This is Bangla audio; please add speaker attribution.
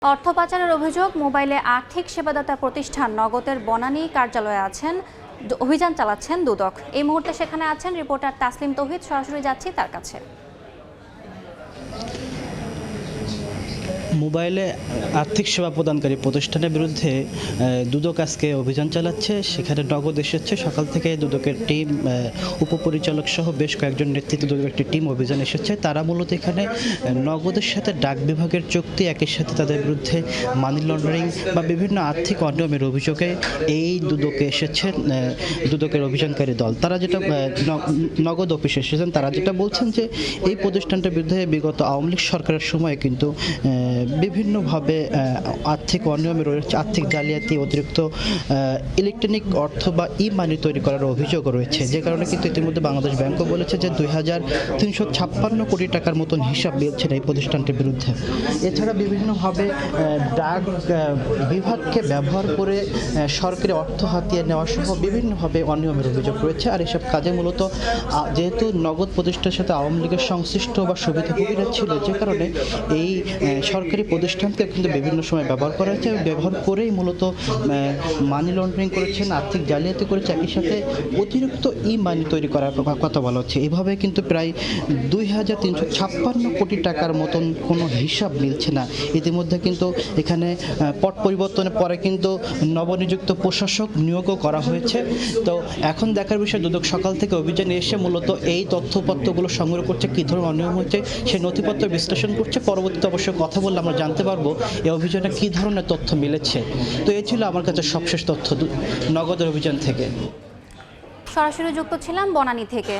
Speaker 1: অর্থ পাচারের অভিযোগ মোবাইলে আর্থিক সেবাদাতা প্রতিষ্ঠান নগদের বনানী কার্যালয়ে অভিযান চালাচ্ছেন দুদক। এই মুহূর্তে সেখানে আছেন রিপোর্টার তাসলিম তৌহিদ। সরাসরি যাচ্ছি তার কাছে।
Speaker 2: মোবাইলে আর্থিক সেবা প্রদানকারী প্রতিষ্ঠানের বিরুদ্ধে দুদক আজকে অভিযান চালাচ্ছে। সেখানে নগদ এসেছে। সকাল থেকে দুদকের টিম, উপপরিচালক সহ বেশ কয়েকজন নেতৃত্ব দুদকের একটি টিম অভিযান এসেছে। তারা মূলত এখানে নগদের সাথে ডাক বিভাগের চুক্তি, একই সাথে তাদের বিরুদ্ধে মানি লন্ডারিং বা বিভিন্ন আর্থিক অনিয়মের অভিযোগে এই দুদকে এসেছেন দুদকের অভিযানকারী দল। তারা যেটা নগদ অফিসে এসেছেন, তারা যেটা বলছেন যে এই প্রতিষ্ঠানটার বিরুদ্ধে বিগত আওয়ামী লীগ সরকারের সময় কিন্তু বিভিন্নভাবে আর্থিক অনিয়মে রয়েছে, আর্থিক জালিয়াতি, অতিরিক্ত ইলেকট্রনিক অর্থ বা ই মানি তৈরি করার অভিযোগ রয়েছে। যে কারণে কিন্তু ইতিমধ্যে বাংলাদেশ ব্যাংকও বলেছে যে 2356 কোটি টাকার মতন হিসাব মিলছে এই প্রতিষ্ঠানটির বিরুদ্ধে। এছাড়া বিভিন্নভাবে ডাক বিভাগকে ব্যবহার করে সরকারি অর্থ হাতিয়ে নেওয়া সহ বিভিন্নভাবে অনিয়মের অভিযোগ রয়েছে। আর এসব কাজে মূলত যেহেতু নগদ প্রতিষ্ঠানের সাথে আওয়ামী লীগের সংশ্লিষ্ট বা সুবিধাভোগীরা ছিল, যে কারণে এই সরকারি প্রতিষ্ঠানকে কিন্তু বিভিন্ন সময় ব্যবহার করা হয়েছে। ব্যবহার করেই মূলত মানি লন্ডারিং করেছেন, আর্থিক জালিয়াতি করেছে, একই সাথে অতিরিক্ত ই মানি তৈরি করার কথা বলা হচ্ছে। এভাবে কিন্তু প্রায় 2356 কোটি টাকার মতন কোনো হিসাব মিলছে না। ইতিমধ্যে কিন্তু এখানে পট পরিবর্তনের পরে কিন্তু নবনিযুক্ত প্রশাসক নিয়োগও করা হয়েছে। তো এখন দেখার বিষয়, দুদক সকাল থেকে অভিযানে এসে মূলত এই তথ্যপত্রগুলো সংগ্রহ করছে, কী ধরনের অনিয়ম হচ্ছে সেই নথিপত্র বিশ্লেষণ করছে। পরবর্তীতে অবশ্যই কথা বললে আমরা জানতে পারবো এই অভিযানে কী ধরনের তথ্য মিলেছে। তো এই ছিল আমার কাছে সবশেষ তথ্য নগদের অভিযান থেকে।
Speaker 1: সরাসরি যুক্ত ছিলাম বনানী থেকে।